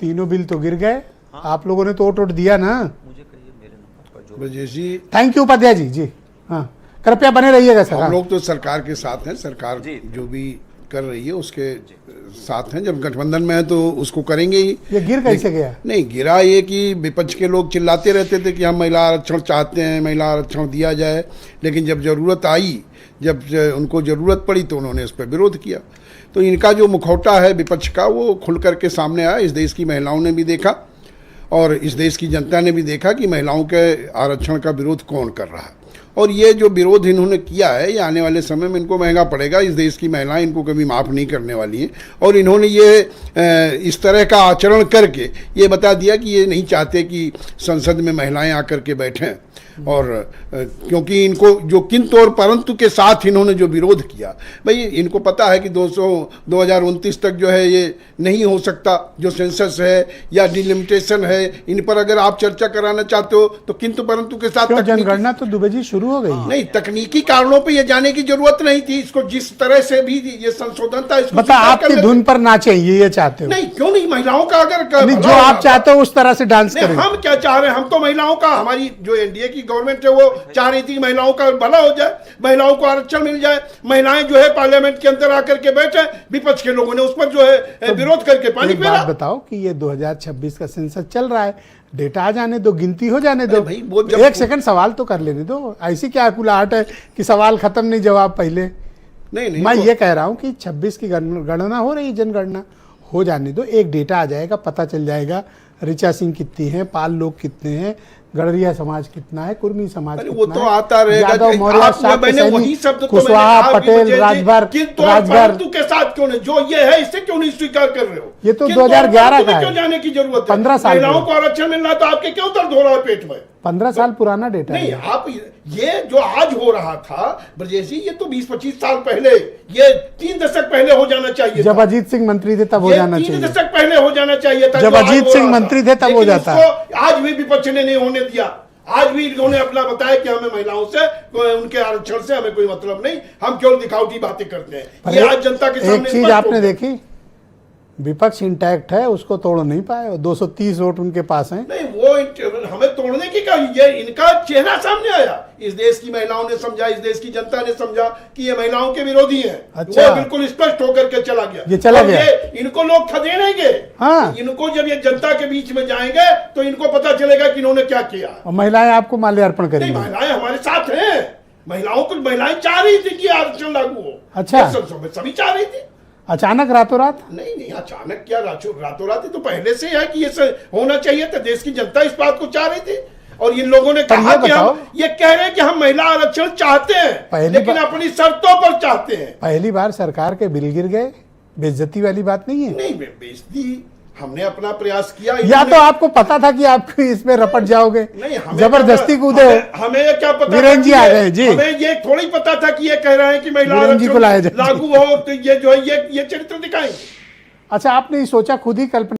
तीनों बिल तो गिर गए। हाँ। आप लोगों ने तो वोट दिया ना। मुझे कहिए मेरे नंबर पर जो ब्रजेश, थैंक यू उपाध्याय जी। जी हाँ, कृपया बने रहिएगा सर। हम लोग तो सरकार के साथ हैं, सरकार जो भी कर रही है उसके साथ हैं। जब गठबंधन में है तो उसको करेंगे ही। ये गिर कैसे गया? नहीं गिरा, ये कि विपक्ष के लोग चिल्लाते रहते थे कि हम महिला आरक्षण चाहते हैं, महिला आरक्षण दिया जाए, लेकिन जब जरूरत आई, जब उनको जरूरत पड़ी तो उन्होंने उस पर विरोध किया। तो इनका जो मुखौटा है विपक्ष का वो खुल करके सामने आया। इस देश की महिलाओं ने भी देखा और इस देश की जनता ने भी देखा कि महिलाओं के आरक्षण का विरोध कौन कर रहा है। और ये जो विरोध इन्होंने किया है ये आने वाले समय में इनको महंगा पड़ेगा। इस देश की महिलाएं इनको कभी माफ़ नहीं करने वाली हैं। और इन्होंने ये इस तरह का आचरण करके ये बता दिया कि ये नहीं चाहते कि संसद में महिलाएं आकर के बैठें। और क्योंकि इनको जो किंतु और परंतु के साथ इन्होंने जो विरोध किया, भाई इनको पता है कि 2029 तक जो है ये नहीं हो सकता, जो सेंसस है या डिलिमिटेशन है, इन पर अगर आप चर्चा कराना चाहते हो तो किंतु परंतु के साथ जनगणना तो दुबे जी शुरू हो गई। नहीं, तकनीकी कारणों पे ये जाने की जरूरत नहीं थी। इसको जिस तरह से भी ये संशोधन था, इसको बता आपकी धुन पर नाचे, ये चाहते हो? नहीं, क्यों नहीं, महिलाओं का अगर जो आप चाहते हो उस तरह से डांस करें। हम क्या चाह रहे हैं, हम तो महिलाओं का, हमारी जो एनडीए की गवर्नमेंट है वो चाह रही थी महिलाओं का भला हो जाए, महिलाओं को आरक्षण मिल जाए, महिलाएं जो है पार्लियामेंट के अंदर आकर के बैठे। विपक्ष के लोगों ने उस पर जो है विरोध करके पानी फेरा। बात बताओ कि ये 2026 का सेंसस चल रहा है, डेटा आ जाने दो, गिनती हो जाने दो। एक सेकंड सवाल तो कर लेने दो। ऐसी क्या अकुलाहट है कि सवाल खत्म नहीं जवाब पहले? नहीं, मैं ये कह रहा हूं कि 26 की गणना हो रही है, जनगणना हो जाने दो, एक डेटा आ जाएगा, पता चल जाएगा ऋचा सिंह कितनी है, पाल लोग कितने हैं, गड़रिया समाज कितना है, कुर्मी समाज कितना वो तो आता रहेगा। यादव, मौर्य, कुशवाहा, पटेल, राजभर के साथ क्यों नहीं, जो ये है इससे क्यों नहीं स्वीकार कर रहे हो? ये तो 2011 का है। क्यों जाने की जरूरत है? 15 साल महिलाओं को आरक्षण मिल रहा है तो आपके क्यों दर्द हो रहा है पेट में? 15 साल पुराना डेटा नहीं, आप ये जो आज हो रहा था ब्रजेश जी, ये तो 20-25 साल पहले, ये 3 दशक पहले हो जाना चाहिए। जब अजीत सिंह मंत्री थे तब हो जाना चाहिए। 3 दशक पहले हो जाना चाहिए था। जब अजीत सिंह मंत्री थे तब हो जाता। आज भी विपक्ष ने नहीं होने दिया। आज भी इन्होंने अपना बताया कि हमें महिलाओं से, उनके आरक्षण से हमें कोई मतलब नहीं, हम केवल दिखावटी बातें करते हैं। ये आज जनता के सामने एक चीज आपने देखी, विपक्ष इंटैक्ट है, उसको तोड़ नहीं पाए। 230 वोट उनके पास हैं। नहीं, वो हमें तोड़ने की क्या, ये इनका चेहरा सामने आया। इस देश की महिलाओं ने समझा, इस देश की जनता ने समझा कि ये महिलाओं के विरोधी हैं। अच्छा। वो बिल्कुल स्पष्ट होकर के चला गया। ये चला गया। इनको लोग खदेड़ेंगे। हाँ। इनको जब ये जनता के बीच में जाएंगे तो इनको पता चलेगा कि इन्होंने क्या किया। और महिलाएं आपको माल्यार्पण करेंगी। महिलाएं हमारे साथ हैं। महिलाएं चाह रही थी कि आरक्षण लागू हो। अच्छा, सभी चाह रही थी। अचानक रातों रात? नहीं, अचानक क्या, रातों रात तो पहले से है कि ये होना चाहिए था। देश की जनता इस बात को चाह रही थी और इन लोगों ने कहा कि हम ये कह रहे हैं कि हम महिला आरक्षण चाहते हैं, लेकिन अपनी शर्तों पर चाहते हैं। पहली बार सरकार के बिल गिर गए, बेइज्जती वाली बात नहीं है। नहीं, बेइज्जती, हमने अपना प्रयास किया। या तो आपको पता था कि आप इसमें रपट जाओगे? नहीं, जबरदस्ती कूदे। हमें क्या पता, वीरेंद्र जी आ गए जी। हमें ये थोड़ी पता था कि ये कह रहे हैं कि महिला आरक्षण लागू हो तो ये जो है ये चरित्र दिखाएंगे। अच्छा, आपने सोचा खुद ही कल्पना